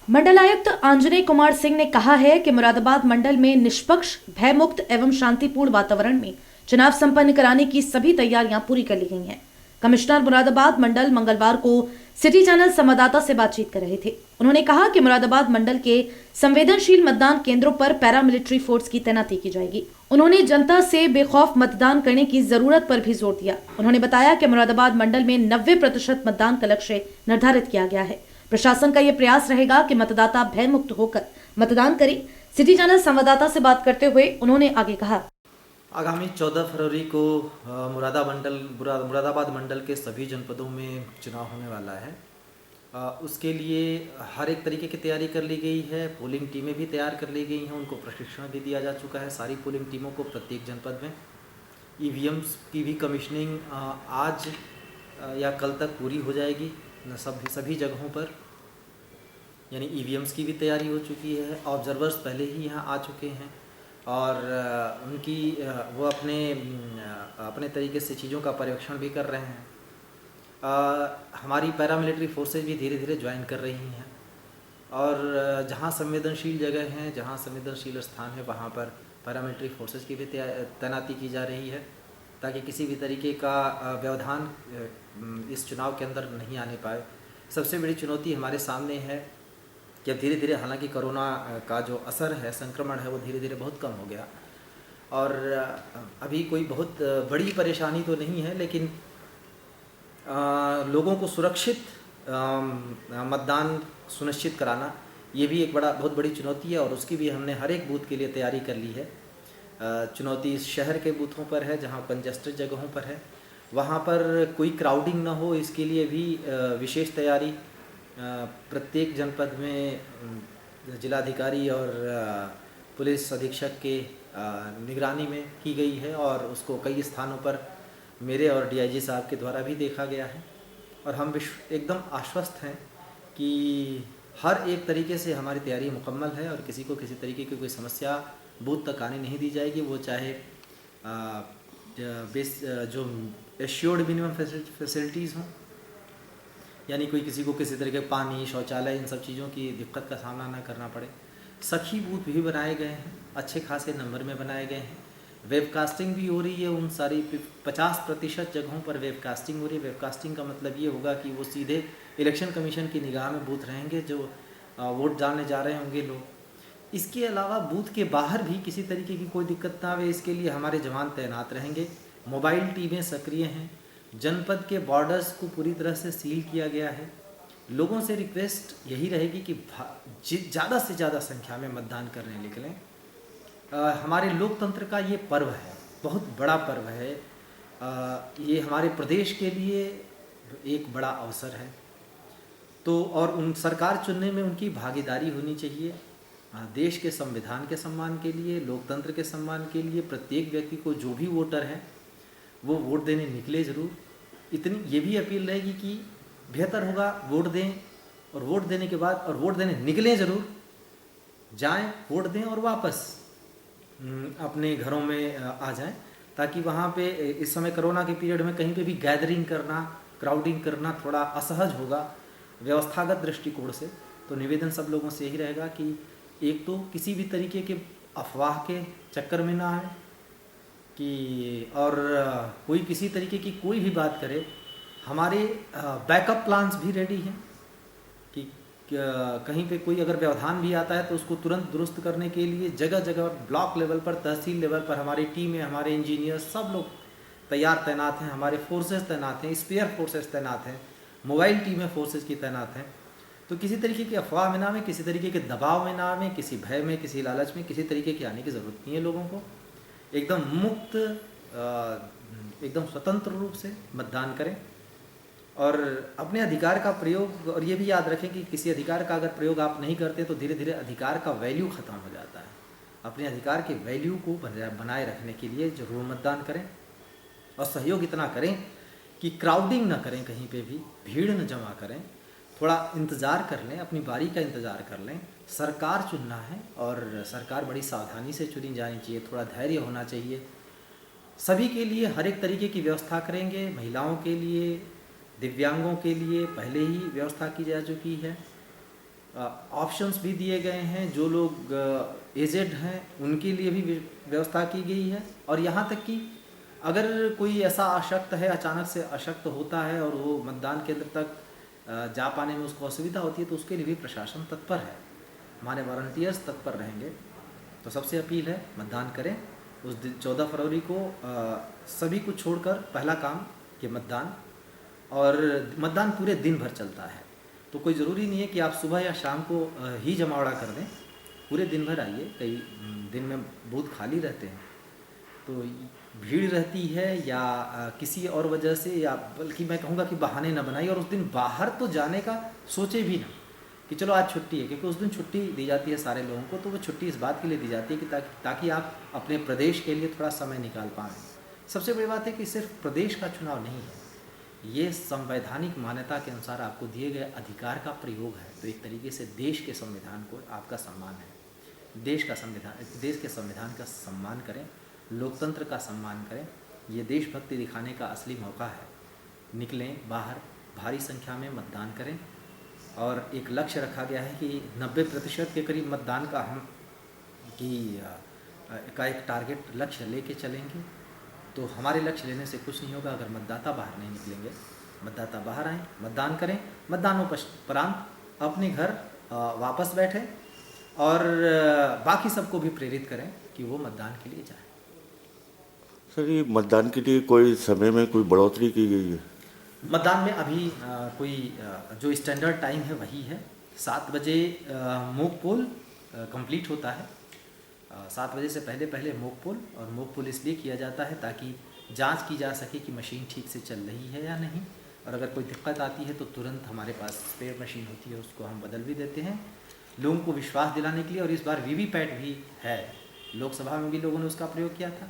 मंडलायुक्त आंजनेय कुमार सिंह ने कहा है कि मुरादाबाद मंडल में निष्पक्ष, भयमुक्त एवं शांतिपूर्ण वातावरण में चुनाव संपन्न कराने की सभी तैयारियां पूरी कर ली गई हैं। कमिश्नर मुरादाबाद मंडल मंगलवार को सिटी चैनल संवाददाता से बातचीत कर रहे थे। उन्होंने कहा कि मुरादाबाद मंडल के संवेदनशील मतदान केंद्रों पर पैरामिलिट्री फोर्स की तैनाती की जाएगी। उन्होंने जनता से बेखौफ मतदान करने की जरूरत पर भी जोर दिया। उन्होंने बताया कि मुरादाबाद मंडल में 90% मतदान का लक्ष्य निर्धारित किया गया है। प्रशासन का यह प्रयास रहेगा कि मतदाता भयमुक्त होकर मतदान करें। सिटी चैनल संवाददाता से बात करते हुए उन्होंने आगे कहा, आगामी 14 फरवरी को मुरादाबाद मंडल के सभी जनपदों में चुनाव होने वाला है। उसके लिए हर एक तरीके की तैयारी कर ली गई है। पोलिंग टीमें भी तैयार कर ली गई हैं, उनको प्रशिक्षण भी दिया जा चुका है। सारी पोलिंग टीमों को प्रत्येक जनपद में ईवीएम्स की भी कमीशनिंग आज या कल तक पूरी हो जाएगी सभी जगहों पर, यानी ईवीएम्स की भी तैयारी हो चुकी है। ऑब्जर्वर्स पहले ही यहाँ आ चुके हैं और उनकी वो अपने तरीके से चीज़ों का पर्यवेक्षण भी कर रहे हैं। हमारी पैरामिलिट्री फोर्सेज भी धीरे धीरे ज्वाइन कर रही हैं और जहाँ संवेदनशील जगह हैं, जहाँ संवेदनशील स्थान है, वहाँ पर पैरामिलिट्री फोर्सेज की भी तैनाती की जा रही है ताकि किसी भी तरीके का व्यवधान इस चुनाव के अंदर नहीं आने पाए। सबसे बड़ी चुनौती हमारे सामने है कि अब धीरे धीरे, हालांकि कोरोना का जो असर है, संक्रमण है, वो धीरे धीरे बहुत कम हो गया और अभी कोई बहुत बड़ी परेशानी तो नहीं है, लेकिन लोगों को सुरक्षित मतदान सुनिश्चित कराना ये भी एक बहुत बड़ी चुनौती है और उसकी भी हमने हर एक बूथ के लिए तैयारी कर ली है। चुनौती शहर के बूथों पर है, जहाँ कंजेस्टेड जगहों पर है, वहाँ पर कोई क्राउडिंग ना हो, इसके लिए भी विशेष तैयारी प्रत्येक जनपद में जिलाधिकारी और पुलिस अधीक्षक के निगरानी में की गई है और उसको कई स्थानों पर मेरे और डीआईजी साहब के द्वारा भी देखा गया है। और हम एकदम आश्वस्त हैं कि हर एक तरीके से हमारी तैयारी मुकम्मल है और किसी को किसी तरीके की कोई समस्या बूथ तक आने नहीं दी जाएगी। वो चाहे जो एश्योर्ड मिनिमम फैसिलिटीज़ हों, यानी कोई किसी को किसी तरह के पानी, शौचालय, इन सब चीज़ों की दिक्कत का सामना ना करना पड़े। सखी बूथ भी बनाए गए हैं, अच्छे खासे नंबर में बनाए गए हैं। वेबकास्टिंग भी हो रही है, उन सारी 50% जगहों पर वेबकास्टिंग हो रही है। वेबकास्टिंग का मतलब ये होगा कि वो सीधे इलेक्शन कमीशन की निगाह में बूथ रहेंगे जो वोट डालने जा रहे होंगे लोग। इसके अलावा बूथ के बाहर भी किसी तरीके की कोई दिक्कत ना आवे, इसके लिए हमारे जवान तैनात रहेंगे। मोबाइल टीमें सक्रिय हैं। जनपद के बॉर्डर्स को पूरी तरह से सील किया गया है। लोगों से रिक्वेस्ट यही रहेगी कि ज़्यादा से ज़्यादा संख्या में मतदान करने निकलें। हमारे लोकतंत्र का ये पर्व है, बहुत बड़ा पर्व है। ये हमारे प्रदेश के लिए एक बड़ा अवसर है, तो और उन सरकार चुनने में उनकी भागीदारी होनी चाहिए। देश के संविधान के सम्मान के लिए, लोकतंत्र के सम्मान के लिए प्रत्येक व्यक्ति को, जो भी वोटर है, वो वोट देने निकले ज़रूर। इतनी ये भी अपील रहेगी कि बेहतर होगा वोट दें और वोट देने के बाद और वोट देने निकलें ज़रूर, जाएं, वोट दें और वापस अपने घरों में आ जाएं, ताकि वहाँ पे इस समय कोरोना के पीरियड में कहीं पे भी गैदरिंग करना, क्राउडिंग करना थोड़ा असहज होगा व्यवस्थागत दृष्टिकोण से। तो निवेदन सब लोगों से यही रहेगा कि एक तो किसी भी तरीके के अफवाह के चक्कर में ना आए कि और कोई किसी तरीके की कोई भी बात करे। हमारे बैकअप प्लान्स भी रेडी हैं कि कहीं पे कोई अगर व्यवधान भी आता है तो उसको तुरंत दुरुस्त करने के लिए जगह जगह, ब्लॉक लेवल पर, तहसील लेवल पर हमारी टीमें, हमारे इंजीनियर, सब लोग तैयार तैनात हैं। हमारे फोर्सेस तैनात हैं, स्पेयर फोर्सेस तैनात हैं, मोबाइल टीमें फोर्सेस की तैनात हैं। तो किसी तरीके की अफवाह में ना आवे, किसी तरीके के दबाव में ना आवे, किसी भय में, किसी लालच में, किसी तरीके की आने की ज़रूरत नहीं है। लोगों को एकदम मुक्त, एकदम स्वतंत्र रूप से मतदान करें और अपने अधिकार का प्रयोग, और ये भी याद रखें कि किसी अधिकार का अगर प्रयोग आप नहीं करते तो धीरे धीरे अधिकार का वैल्यू ख़त्म हो जाता है। अपने अधिकार के वैल्यू को बनाए रखने के लिए जरूर मतदान करें और सहयोग इतना करें कि क्राउडिंग ना करें, कहीं पे भी भीड़ न जमा करें, थोड़ा इंतज़ार कर लें, अपनी बारी का इंतज़ार कर लें। सरकार चुनना है और सरकार बड़ी सावधानी से चुनी जानी चाहिए, थोड़ा धैर्य होना चाहिए। सभी के लिए हर एक तरीके की व्यवस्था करेंगे। महिलाओं के लिए, दिव्यांगों के लिए पहले ही व्यवस्था की जा चुकी है। ऑप्शंस भी दिए गए हैं, जो लोग एजेड हैं उनके लिए भी व्यवस्था की गई है। और यहाँ तक कि अगर कोई ऐसा अशक्त है, अचानक से अशक्त होता है और वो मतदान केंद्र तक जा पाने में उसको असुविधा होती है, तो उसके लिए भी प्रशासन तत्पर है, हमारे वॉलंटियर्स तत्पर रहेंगे। तो सबसे अपील है, मतदान करें। उस दिन 14 फरवरी को सभी कुछ छोड़कर पहला काम ये मतदान, और मतदान पूरे दिन भर चलता है। तो कोई ज़रूरी नहीं है कि आप सुबह या शाम को ही जमावड़ा कर दें, पूरे दिन भर आइए। कई दिन में बूथ खाली रहते हैं, तो भीड़ रहती है या किसी और वजह से, या बल्कि मैं कहूँगा कि बहाने न बनाइए। और उस दिन बाहर तो जाने का सोचे भी ना कि चलो आज छुट्टी है, क्योंकि उस दिन छुट्टी दी जाती है सारे लोगों को। तो वो छुट्टी इस बात के लिए दी जाती है कि ताकि आप अपने प्रदेश के लिए थोड़ा समय निकाल पाएँ। सबसे बड़ी बात है कि सिर्फ प्रदेश का चुनाव नहीं है, ये संवैधानिक मान्यता के अनुसार आपको दिए गए अधिकार का प्रयोग है। तो एक तरीके से देश के संविधान को आपका सम्मान है। देश के संविधान का सम्मान करें, लोकतंत्र का सम्मान करें। ये देशभक्ति दिखाने का असली मौका है। निकलें बाहर, भारी संख्या में मतदान करें। और एक लक्ष्य रखा गया है कि 90% के करीब मतदान का एक टारगेट लक्ष्य लेके चलेंगे। तो हमारे लक्ष्य लेने से कुछ नहीं होगा अगर मतदाता बाहर नहीं निकलेंगे। मतदाता बाहर आएँ, मतदान करें, मतदानोपरांत अपने घर वापस बैठें और बाकी सबको भी प्रेरित करें कि वो मतदान के लिए जाएं। सर, ये मतदान के लिए कोई समय में कोई बढ़ोतरी की गई है? मतदान में अभी कोई जो स्टैंडर्ड टाइम है वही है। 7 बजे मॉक पोल कंप्लीट होता है। 7 बजे से पहले मॉक पोल, और मॉक पोल इसलिए किया जाता है ताकि जांच की जा सके कि मशीन ठीक से चल रही है या नहीं। और अगर कोई दिक्कत आती है तो तुरंत हमारे पास स्पेयर मशीन होती है, उसको हम बदल भी देते हैं लोगों को विश्वास दिलाने के लिए। और इस बार वीवीपैट भी है, लोकसभा में भी लोगों ने उसका प्रयोग किया था।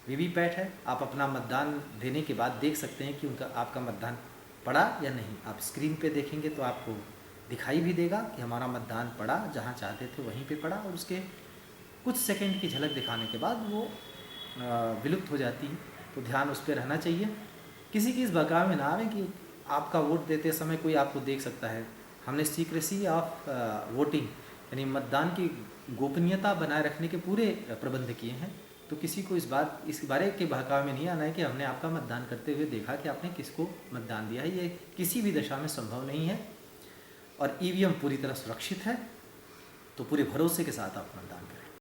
वीवीपैट है, आप अपना मतदान देने के बाद देख सकते हैं कि आपका मतदान पड़ा या नहीं। आप स्क्रीन पे देखेंगे तो आपको दिखाई भी देगा कि हमारा मतदान पड़ा, जहां चाहते थे वहीं पे पड़ा। और उसके कुछ सेकंड की झलक दिखाने के बाद वो विलुप्त हो जाती है। तो ध्यान उस पर रहना चाहिए। किसी की इस बहकावे में ना आवे कि आपका वोट देते समय कोई आपको देख सकता है। हमने सीक्रेसी ऑफ वोटिंग यानी मतदान की गोपनीयता बनाए रखने के पूरे प्रबंध किए हैं। तो किसी को इस बारे के बहकावे में नहीं आना है कि हमने आपका मतदान करते हुए देखा कि आपने किसको मतदान दिया है। ये किसी भी दशा में संभव नहीं है। और ईवीएम पूरी तरह सुरक्षित है, तो पूरे भरोसे के साथ आप मतदान करें।